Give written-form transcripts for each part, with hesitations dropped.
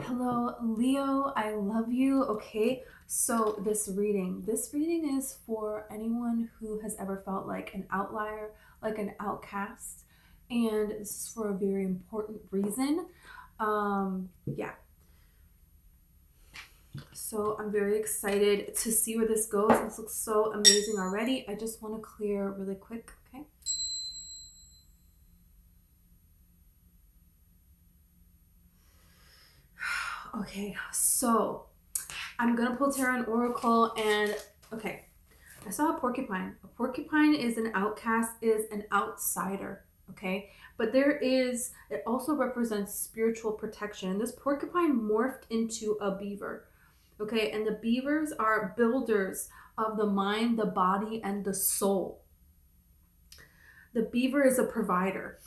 Hello, Leo. I love you. Okay, so this reading is for anyone who has ever felt like an outlier, like an outcast, and this is for a very important reason. Yeah. So I'm very excited to see where this goes. This looks so amazing already. I just want to clear really quick, okay? Okay, so I'm gonna pull Tarot and Oracle, and okay, I saw a porcupine. A porcupine is an outcast, is an outsider, okay? But it also represents spiritual protection. This porcupine morphed into a beaver, okay? And the beavers are builders of the mind, the body, and the soul. The beaver is a provider.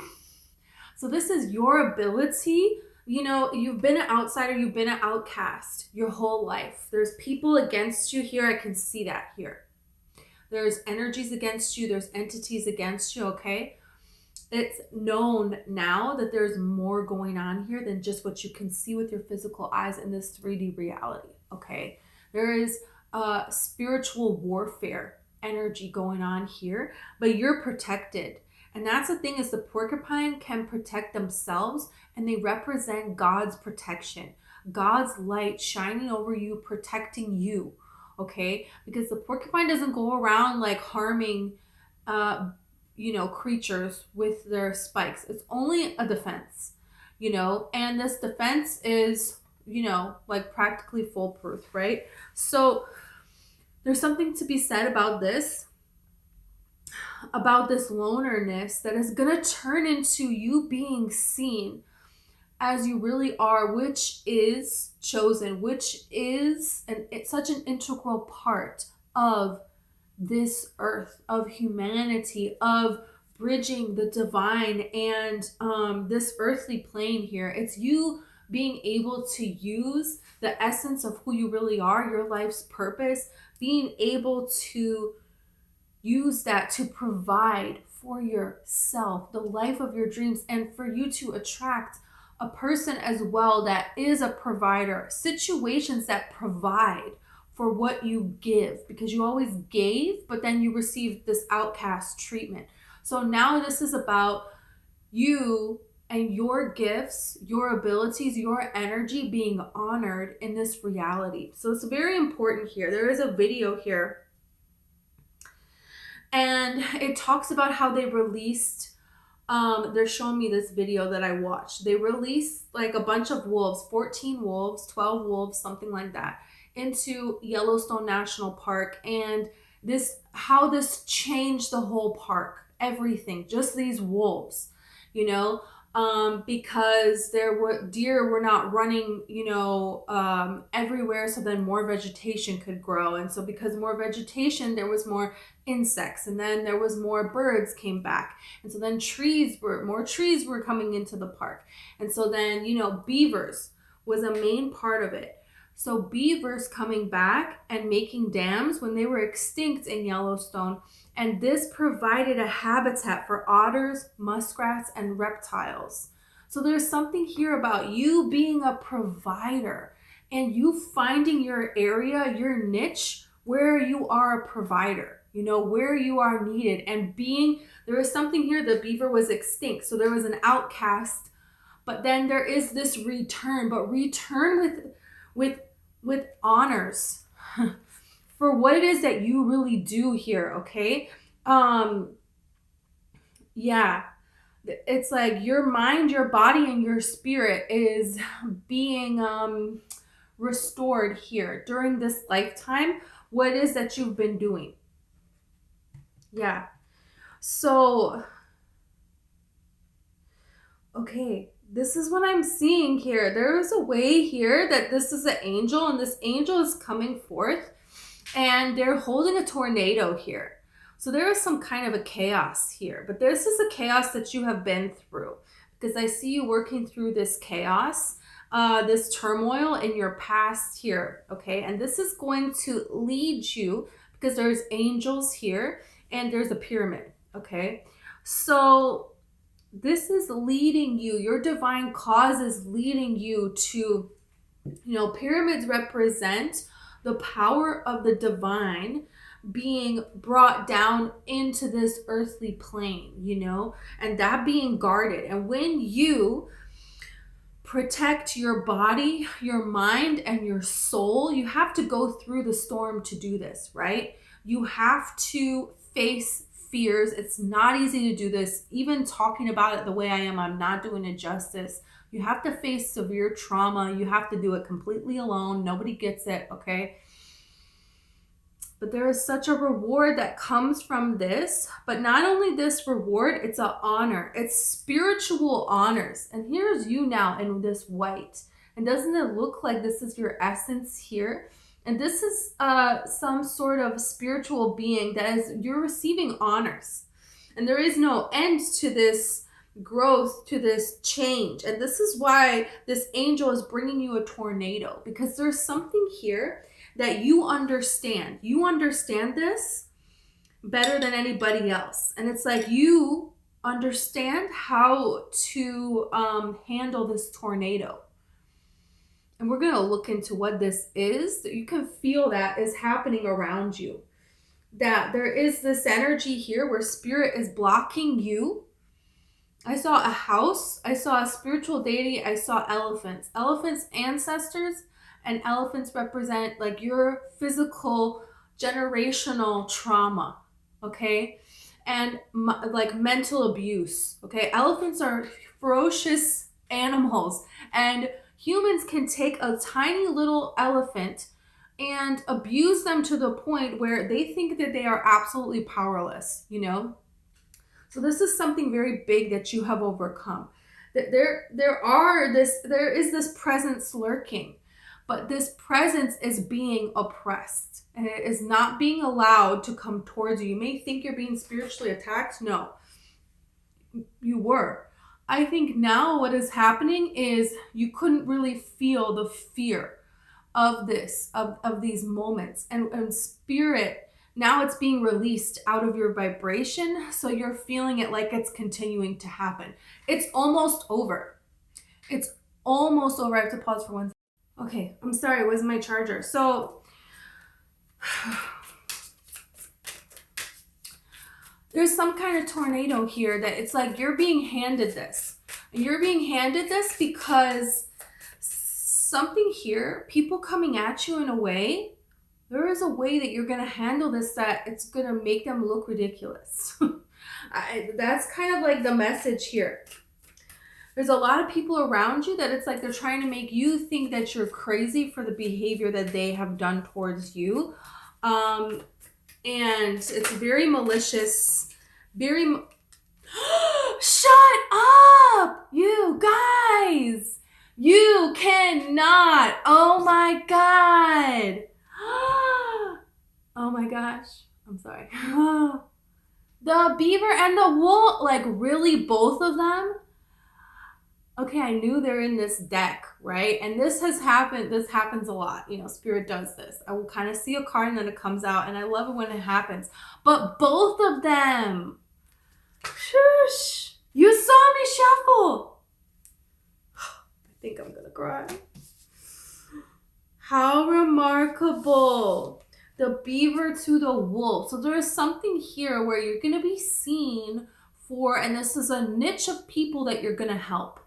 So this is your ability. You know, you've been an outsider, you've been an outcast your whole life. There's people against you here. I can see that here. There's energies against you. There's entities against you, okay? It's known now that there's more going on here than just what you can see with your physical eyes in this 3D reality, okay? There is spiritual warfare energy going on here, but you're protected. And that's the thing, is the porcupine can protect themselves, and they represent God's protection, God's light shining over you, protecting you, okay? Because the porcupine doesn't go around like harming creatures with their spikes. It's only a defense, and this defense is, like practically foolproof, right? So there's something to be said about this lonerness that is going to turn into you being seen as you really are, which is chosen, which is it's such an integral part of this earth, of humanity, of bridging the divine and this earthly plane here. It's you being able to use the essence of who you really are, your life's purpose, being able to use that to provide for yourself the life of your dreams, and for you to attract a person as well that is a provider, situations that provide for what you give, because you always gave, but then you received this outcast treatment. So now this is about you and your gifts, your abilities, your energy being honored in this reality. So it's very important here. There is a video here, and it talks about how they released, they're showing me this video that I watched. They released like a bunch of wolves, 14 wolves, 12 wolves, something like that, into Yellowstone National Park. And how this changed the whole park, everything, just these wolves, because deer were not running, everywhere. So then more vegetation could grow. And so because more vegetation, there was more insects, and then there was more birds came back. And so then more trees were coming into the park. And so then, beavers was a main part of it. So beavers coming back and making dams when they were extinct in Yellowstone. And this provided a habitat for otters, muskrats, and reptiles. So there's something here about you being a provider and you finding your area, your niche, where you are a provider, where you are needed. And there is something here, the beaver was extinct. So there was an outcast, but then there is this return, but return with honors for what it is that you really do here, okay? Yeah, it's like your mind, your body, and your spirit is being restored here during this lifetime. What it is that you've been doing. Yeah. So, okay, this is what I'm seeing here. There is a way here that this is an angel, and this angel is coming forth, and they're holding a tornado here. So there is some kind of a chaos here, but this is a chaos that you have been through, because I see you working through this chaos, this turmoil in your past here, okay? And this is going to lead you, because there's angels here and there's a pyramid, okay? So this is leading you, your divine cause is leading you to You know, pyramids represent the power of the divine being brought down into this earthly plane, you know, and that being guarded. And when you protect your body, your mind, and your soul, you have to go through the storm to do this, right? You have to face fears. It's not easy to do this. Even talking about it the way I am, I'm not doing it justice. You have to face severe trauma. You have to do it completely alone. Nobody gets it, okay? But there is such a reward that comes from this. But not only this reward, it's an honor. It's spiritual honors. And here's you now in this white. And doesn't it look like this is your essence here? And this is some sort of spiritual being that is, you're receiving honors. And there is no end to this growth, to this change. And this is why this angel is bringing you a tornado, because there's something here that you understand. You understand this better than anybody else. And it's like you understand how to handle this tornado. And we're going to look into what this is. You can feel that is happening around you. That there is this energy here where spirit is blocking you. I saw a house. I saw a spiritual deity. I saw elephants. Elephants, ancestors, and elephants represent like your physical, generational trauma, okay? And like mental abuse, okay? Elephants are ferocious animals, and humans can take a tiny little elephant and abuse them to the point where they think that they are absolutely powerless, you know? So this is something very big that you have overcome. That there is this presence lurking, but this presence is being oppressed and it is not being allowed to come towards you. You may think you're being spiritually attacked. No, you were. I think now what is happening is you couldn't really feel the fear of this, of these moments. And spirit, now it's being released out of your vibration. So you're feeling it like it's continuing to happen. It's almost over. It's almost over. I have to pause for 1 second. Okay, I'm sorry, it was my charger. So there's some kind of tornado here that it's like you're being handed this. And you're being handed this because something here, people coming at you in a way, there is a way that you're going to handle this that it's going to make them look ridiculous. That's kind of like the message here. There's a lot of people around you that it's like they're trying to make you think that you're crazy for the behavior that they have done towards you. And it's very malicious, shut up, you guys. You cannot. Oh my God. Oh my gosh. I'm sorry. The beaver and the wolf, like really both of them? Okay, I knew they're in this deck, right? And this has happened. This happens a lot. You know, spirit does this. I will kind of see a card and then it comes out. And I love it when it happens. But both of them. Shush. You saw me shuffle. I think I'm going to cry. How remarkable. The beaver to the wolf. So there is something here where you're going to be seen for, and this is a niche of people that you're going to help.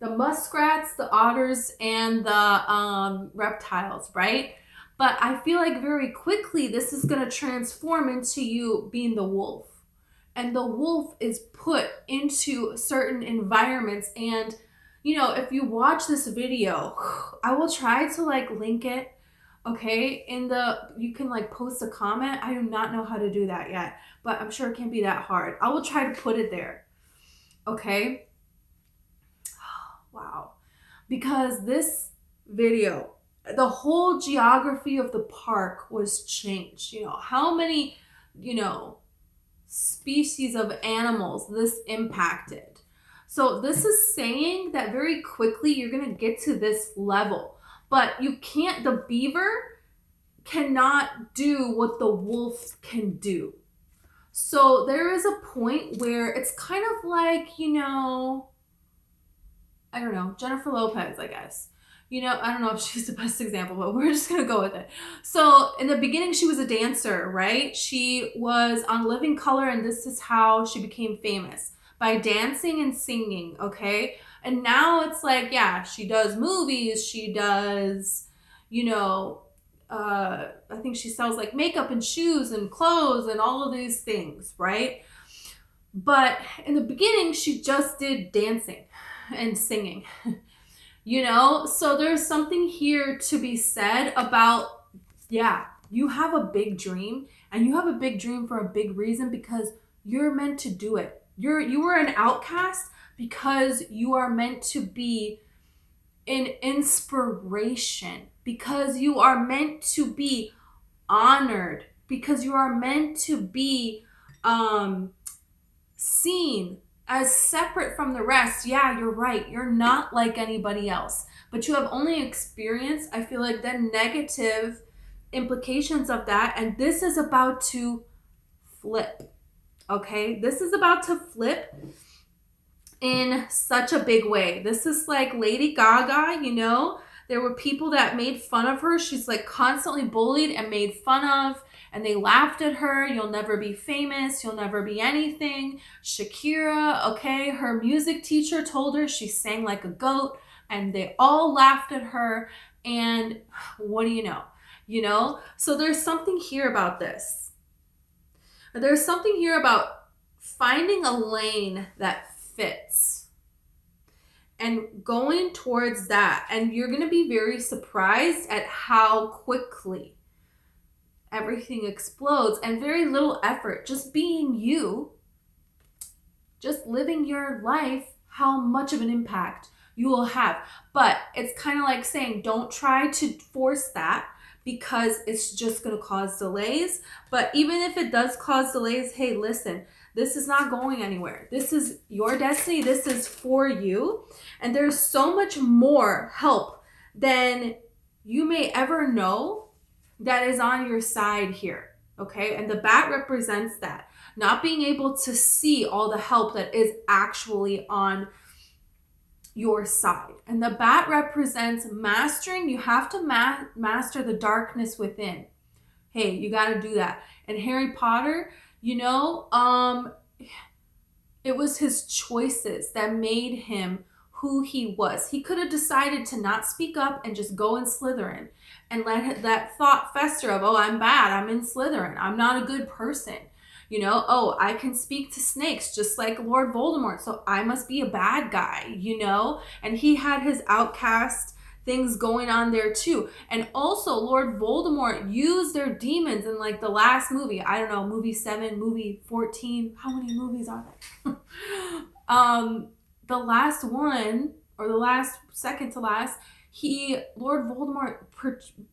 The muskrats, the otters, and the reptiles, right? But I feel like very quickly this is going to transform into you being the wolf. And the wolf is put into certain environments. And, you know, if you watch this video, I will try to like link it, okay? You can like post a comment. I do not know how to do that yet, but I'm sure it can't be that hard. I will try to put it there, okay? Wow. Because this video, the whole geography of the park was changed. You know, how many, you know, species of animals this impacted. So this is saying that very quickly you're going to get to this level. But you can't, the beaver cannot do what the wolf can do. So there is a point where it's kind of like, you know, I don't know, Jennifer Lopez, I guess. You know, I don't know if she's the best example, but we're just going to go with it. So in the beginning, she was a dancer, right? She was on Living Color, and this is how she became famous, by dancing and singing, okay? And now it's like, yeah, she does movies, she does, you know, I think she sells like makeup and shoes and clothes and all of these things, right? But in the beginning, she just did dancing and singing, you know? So there's something here to be said about, yeah, you have a big dream, and you have a big dream for a big reason, because you're meant to do it. You were an outcast because you are meant to be an inspiration, because you are meant to be honored, because you are meant to be seen as separate from the rest. Yeah, you're right. You're not like anybody else, but you have only experienced, I feel like, the negative implications of that. And this is about to flip. Okay, this is about to flip in such a big way. This is like Lady Gaga, you know? There were people that made fun of her. She's like constantly bullied and made fun of, and they laughed at her. You'll never be famous. You'll never be anything. Shakira, okay, her music teacher told her she sang like a goat, and they all laughed at her. And what do you know? You know? So there's something here about this. There's something here about finding a lane that fits and going towards that. And you're going to be very surprised at how quickly everything explodes, and very little effort, just being you, just living your life, how much of an impact you will have. But it's kind of like saying, don't try to force that, because it's just going to cause delays. But even if it does cause delays, hey, listen, this is not going anywhere. This is your destiny. This is for you. And there's so much more help than you may ever know that is on your side here. Okay. And the bat represents that. Not being able to see all the help that is actually on your side. And the bat represents mastering. You have to master the darkness within. Hey, you got to do that. And Harry Potter, you know, it was his choices that made him who he was. He could have decided to not speak up and just go in Slytherin and let that thought fester of, oh, I'm bad, I'm in Slytherin, I'm not a good person. You know, oh, I can speak to snakes just like Lord Voldemort, so I must be a bad guy, you know? And he had his outcast things going on there too. And also Lord Voldemort used their demons in like the last movie. I don't know, movie 7, movie 14. How many movies are there? The last one, or the last, second to last, Lord Voldemort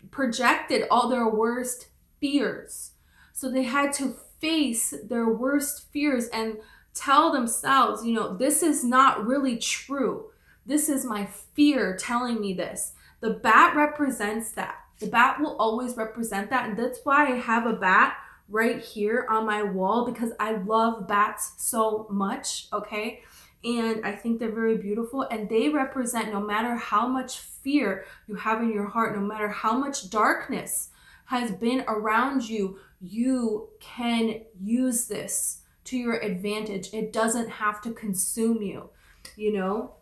projected all their worst fears. So they had to face their worst fears and tell themselves, you know, this is not really true. This is my fear telling me this. The bat represents that. The bat will always represent that. And that's why I have a bat right here on my wall, because I love bats so much, okay? And I think they're very beautiful, and they represent, no matter how much fear you have in your heart, no matter how much darkness has been around you, you can use this to your advantage. It doesn't have to consume you, you know?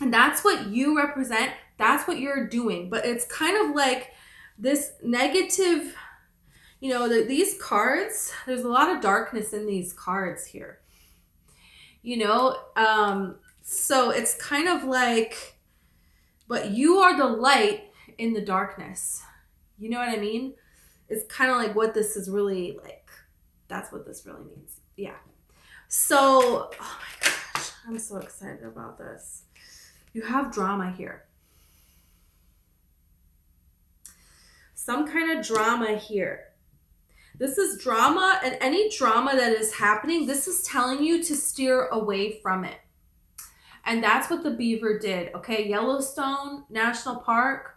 And that's what you represent. That's what you're doing. But it's kind of like this negative, you know, these cards, there's a lot of darkness in these cards here, you know? So it's kind of like, but you are the light in the darkness. You know what I mean? It's kind of like what this is really like. That's what this really means. Yeah. So, oh my gosh, I'm so excited about this. You have drama here. Some kind of drama here. This is drama, and any drama that is happening, this is telling you to steer away from it. And that's what the beaver did, okay? Yellowstone National Park.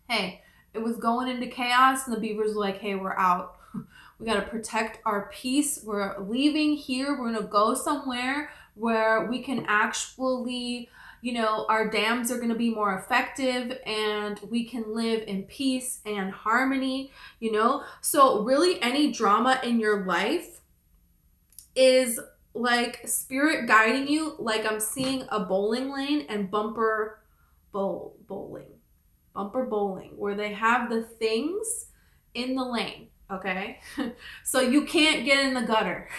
Hey, it was going into chaos, and the beavers were like, hey, we're out. We got to protect our peace. We're leaving here. We're going to go somewhere where we can actually, you know, our dams are going to be more effective and we can live in peace and harmony, you know. So really any drama in your life is like spirit guiding you, like I'm seeing a bowling lane and bumper bowling, where they have the things in the lane, okay? So you can't get in the gutter.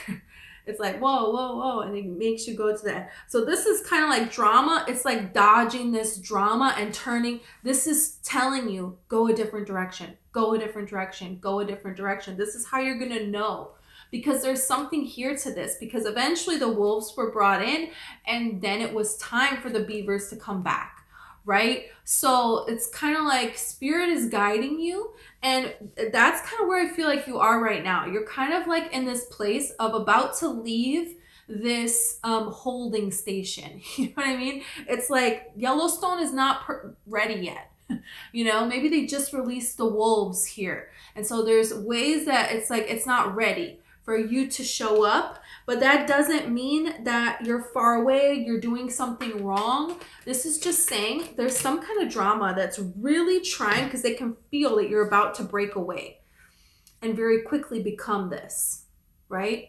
It's like, whoa, whoa, whoa, and it makes you go to the end. So this is kind of like drama. It's like dodging this drama and turning. This is telling you, go a different direction, go a different direction, go a different direction. This is how you're going to know, because there's something here to this, because eventually the wolves were brought in and then it was time for the beavers to come back. Right? So it's kind of like spirit is guiding you, and that's kind of where I feel like you are right now. You're kind of like in this place of about to leave this holding station. You know what I mean? It's like Yellowstone is not ready yet. You know, maybe they just released the wolves here. And so there's ways that it's like it's not ready for you to show up, but that doesn't mean that you're far away, you're doing something wrong. This is just saying there's some kind of drama that's really trying, because they can feel that you're about to break away and very quickly become this, right?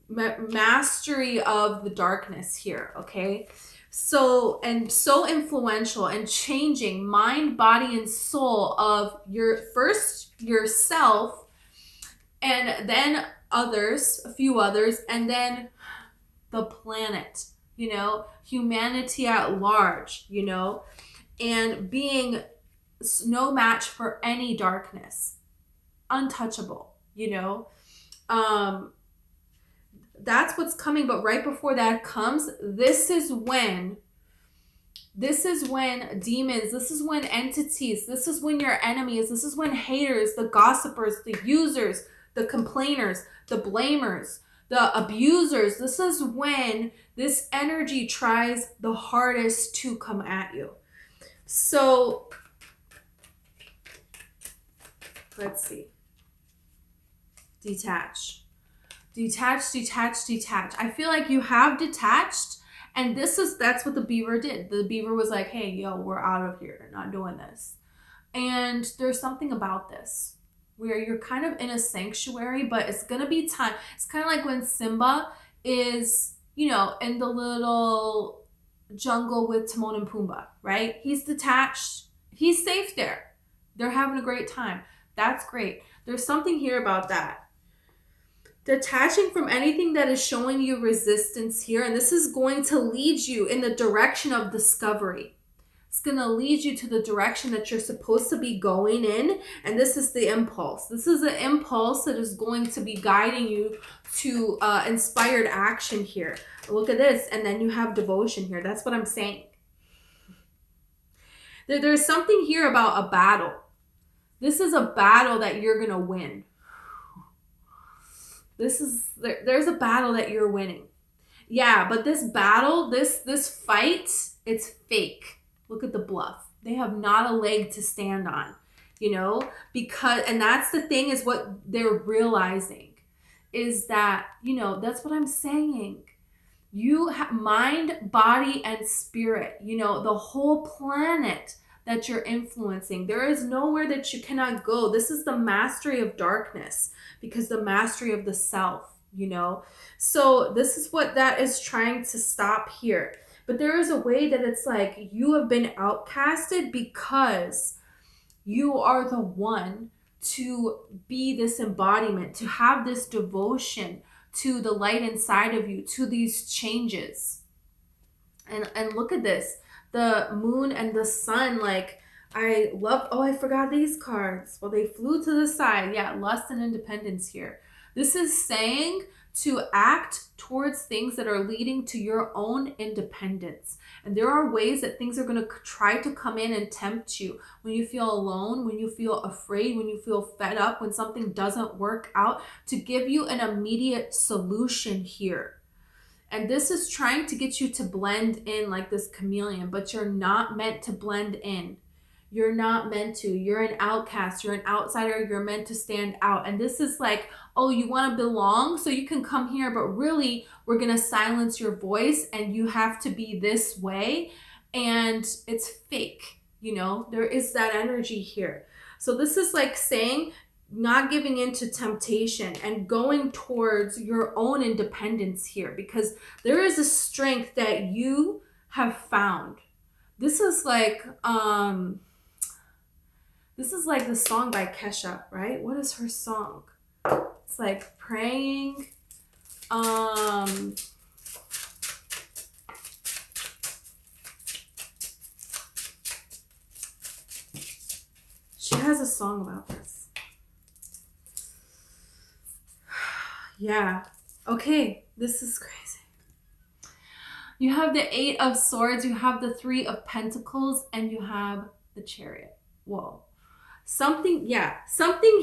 Mastery of the darkness here, okay? So influential and changing mind, body, and soul of yourself, and then others, a few others, and then the planet, you know, humanity at large, you know, and being no match for any darkness, untouchable, you know. That's what's coming. But right before that comes, this is when demons, this is when entities, this is when your enemies, this is when haters, the gossipers, the users, the complainers, the blamers, the abusers, this is when this energy tries the hardest to come at you. So let's see. Detach. I feel like you have detached, and that's what the beaver did. The beaver was like, hey, yo, we're out of here, not doing this. And there's something about this where you're kind of in a sanctuary, but it's going to be time. It's kind of like when Simba is, you know, in the little jungle with Timon and Pumbaa, right? He's detached. He's safe there. They're having a great time. That's great. There's something here about that. Detaching from anything that is showing you resistance here, and this is going to lead you in the direction of discovery. It's going to lead you to the direction that you're supposed to be going in. And this is the impulse. This is the impulse that is going to be guiding you to inspired action here. Look at this. And then you have devotion here. That's what I'm saying. There's something here about a battle. This is a battle that you're going to win. There's a battle that you're winning. Yeah, but this battle, this fight, it's fake. Look at the bluff. They have not a leg to stand on, you know, and that's the thing, is what they're realizing is that, you know, that's what I'm saying. You have mind, body, and spirit, you know, the whole planet that you're influencing. There is nowhere that you cannot go. This is the mastery of darkness, because the mastery of the self, you know. So this is what that is trying to stop here. But there is a way that it's like you have been outcasted because you are the one to be this embodiment, to have this devotion to the light inside of you, to these changes. And look at this, the moon and the sun, like I forgot these cards. Well, they flew to the side. Yeah, lust and independence here. This is saying to act towards things that are leading to your own independence. And there are ways that things are going to try to come in and tempt you when you feel alone, when you feel afraid, when you feel fed up, when something doesn't work out, to give you an immediate solution here. And this is trying to get you to blend in like this chameleon, but you're not meant to blend in. You're not meant to. You're an outcast. You're an outsider. You're meant to stand out. And this is like, oh, you want to belong, so you can come here, but really we're going to silence your voice and you have to be this way. and it's fake. You know, there is that energy here. So this is like saying not giving into temptation and going towards your own independence here, because there is a strength that you have found. This is like the song by Kesha, right? What is her song? It's like praying. She has a song about this. Yeah. Okay. This is crazy. You have the 8 of Swords, you have the 3 of Pentacles, and you have the Chariot. Whoa. Something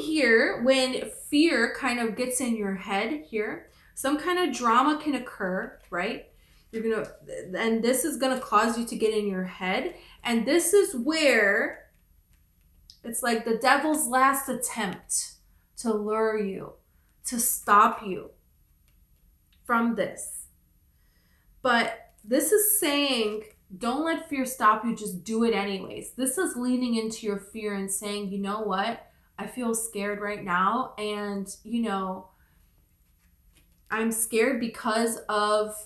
here, when fear kind of gets in your head here, some kind of drama can occur, right? And this is gonna cause you to get in your head. And this is where it's like the devil's last attempt to lure you, to stop you from this. But this is saying, don't let fear stop you, just do it anyways. This is leaning into your fear and saying, you know what? I feel scared right now, and, you know, I'm scared because of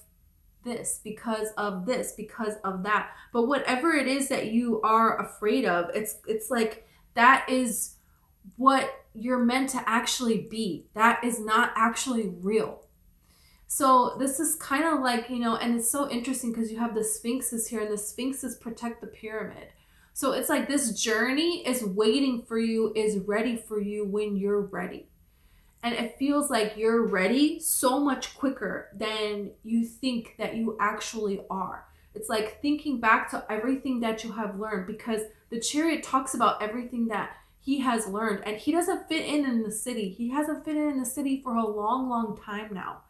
this, because of this, because of that. But whatever it is that you are afraid of, it's like that is what you're meant to actually be. That is not actually real. So this is kind of like, you know, and it's so interesting because you have the Sphinxes here, and the Sphinxes protect the pyramid. So it's like this journey is waiting for you, is ready for you when you're ready. And it feels like you're ready so much quicker than you think that you actually are. It's like thinking back to everything that you have learned, because the Chariot talks about everything that he has learned, and he doesn't fit in the city. He hasn't fit in the city for a long, long time now.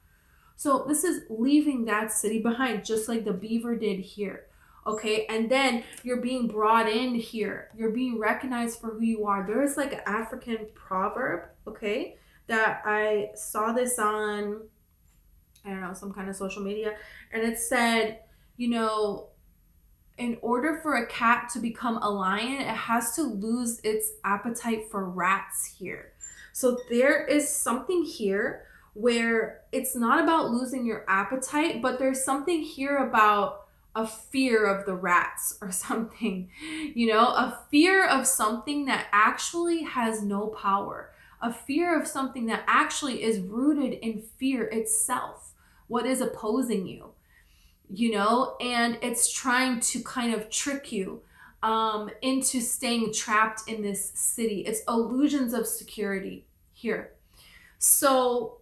So this is leaving that city behind, just like the beaver did here. Okay, and then you're being brought in here. You're being recognized for who you are. There is like an African proverb, okay, that I saw this on, I don't know, some kind of social media. And it said, you know, in order for a cat to become a lion, it has to lose its appetite for rats here. So there is something here where it's not about losing your appetite, but there's something here about a fear of the rats or something, you know, a fear of something that actually has no power, a fear of something that actually is rooted in fear itself, what is opposing you, you know, and it's trying to kind of trick you into staying trapped in this city. It's illusions of security here. So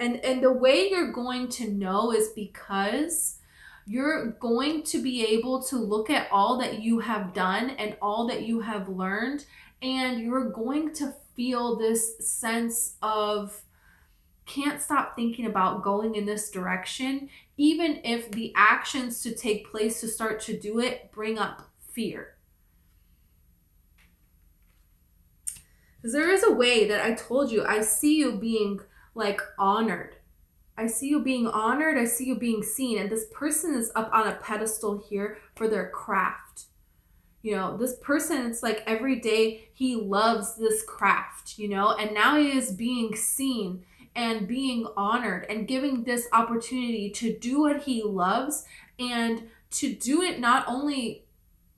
And the way you're going to know is because you're going to be able to look at all that you have done and all that you have learned, and you're going to feel this sense of can't stop thinking about going in this direction, even if the actions to take place to start to do it bring up fear. Because there is a way that I told you, I see you being like honored. I see you being honored. I see you being seen. And this person is up on a pedestal here for their craft. You know, this person, it's like every day he loves this craft, you know, and now he is being seen and being honored and giving this opportunity to do what he loves, and to do it not only,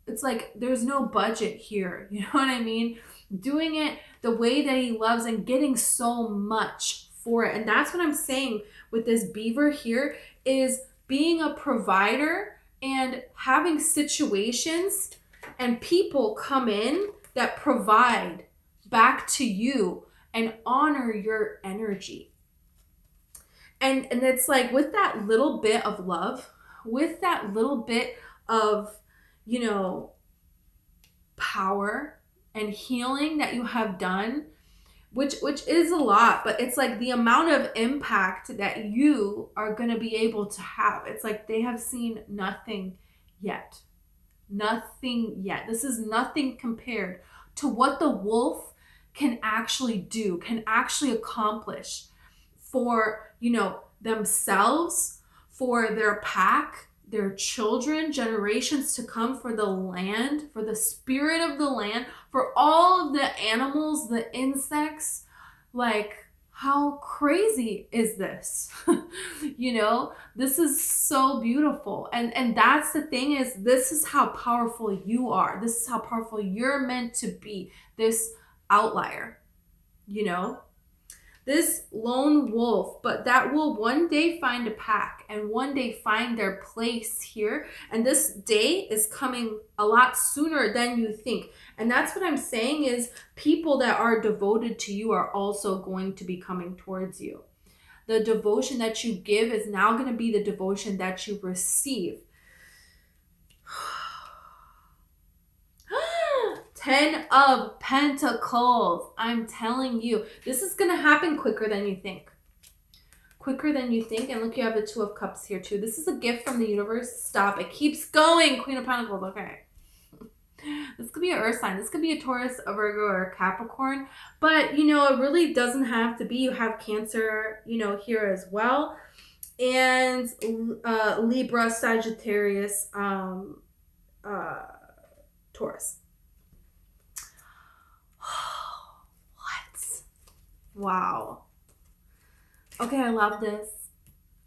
it's like there's no budget here, you know what I mean? Doing it the way that he loves and getting so much for it. And that's what I'm saying with this beaver here, is being a provider and having situations and people come in that provide back to you and honor your energy. And it's like with that little bit of love, with that little bit of, you know, power and healing that you have done, which is a lot, but it's like the amount of impact that you are going to be able to have. It's like they have seen nothing yet. Nothing yet. This is nothing compared to what the wolf can actually do, can actually accomplish for, you know, themselves, for their pack, their children, generations to come, for the land, for the spirit of the land, for all of the animals, the insects. Like, how crazy is this? You know, this is so beautiful. And that's the thing, is this is how powerful you are. This is how powerful you're meant to be. This outlier, you know, this lone wolf, but that will one day find a pack and one day find their place here. And this day is coming a lot sooner than you think. And that's what I'm saying, is people that are devoted to you are also going to be coming towards you. The devotion that you give is now going to be the devotion that you receive. 10 of Pentacles. I'm telling you, this is going to happen quicker than you think. Quicker than you think. And look, you have the 2 of Cups here too. This is a gift from the universe. Stop. It keeps going. Queen of Pentacles. Okay. This could be an earth sign. This could be a Taurus, a Virgo, or a Capricorn. But, you know, it really doesn't have to be. You have Cancer, you know, here as well. And Libra, Sagittarius, Taurus. What? Wow. Okay, I love this.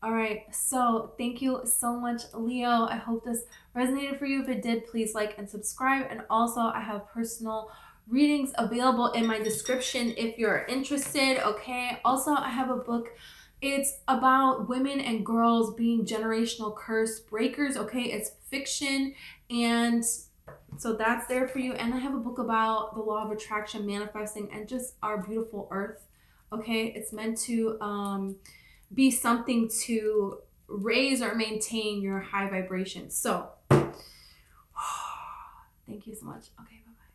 All right, so thank you so much, Leo. I hope this resonated for you. If it did, please like and subscribe. And also, I have personal readings available in my description if you're interested, okay? Also, I have a book. It's about women and girls being generational curse breakers, okay? It's fiction, and so that's there for you. And I have a book about the law of attraction, manifesting, and just our beautiful earth, okay? It's meant to be something to raise or maintain your high vibration. So, thank you so much. Okay, bye-bye.